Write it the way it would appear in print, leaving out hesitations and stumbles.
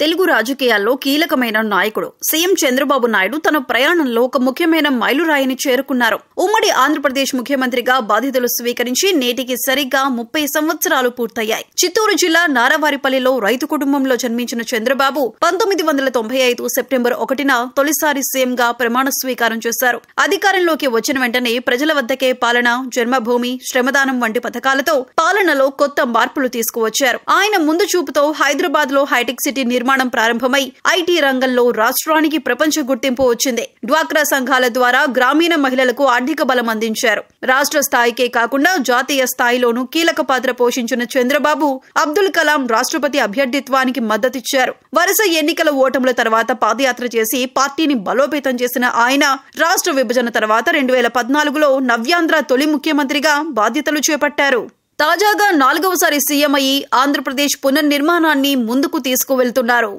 తెలుగు రాజకీయాల్లో కీలకమైన నాయకుడు సీఎం చంద్రబాబు నాయుడు తన ప్రయాణంలో ఒక ముఖ్యమైన మైలురాయిని చేరుకున్నారు. ఉమ్మడి ఆంధ్రప్రదేశ్ ముఖ్యమంత్రిగా బాధ్యతలు స్వీకరించి నేటికి సరిగ్గా 30 సంవత్సరాలు పూర్తయ్యాయి. చిత్తూరు జిల్లా నారావారిపల్లిలో రైతు కుటుంబంలో జన్మించిన చంద్రబాబు 1995 సెప్టెంబర్ 1న తొలిసారి సీఎంగా ప్రమాణ స్వీకారం చేశారు. అధికారంలోకి వచ్చిన వెంటనే ప్రజల వద్దకే పాలన, జన్మభూమి, శ్రమదానం వంటి పథకాలతో పాలనలో కొత్త మార్పులు తీసుకువచ్చారు. ఆయన ముందు చూపుతో హైదరాబాద్ లో హైటెక్ సిటీ నిర్మాణం ప్రారంభమై ఐటీ రంగంలో రాష్ట్రానికి ప్రపంచ గుర్తింపు వచ్చింది. డ్వాక్రా సంఘాల ద్వారా గ్రామీణ మహిళలకు ఆర్థిక బలం అందించారు. రాష్ట్ర స్థాయికే కాకుండా జాతీయ స్థాయిలోనూ కీలక పాత్ర పోషించిన చంద్రబాబు అబ్దుల్ కలాం రాష్ట్రపతి అభ్యర్థిత్వానికి మద్దతిచ్చారు. వరుస ఎన్నికల ఓటముల తర్వాత పాదయాత్ర చేసి పార్టీని బలోపేతం చేసిన ఆయన రాష్ట్ర విభజన తర్వాత 2014లో నవ్యాంధ్ర తొలి ముఖ్యమంత్రిగా బాధ్యతలు చేపట్టారు. తాజాగా 4వసారి సీఎం అయి ఆంధ్రప్రదేశ్ పునర్నిర్మాణాన్ని ముందుకు తీసుకువెళ్తున్నారు.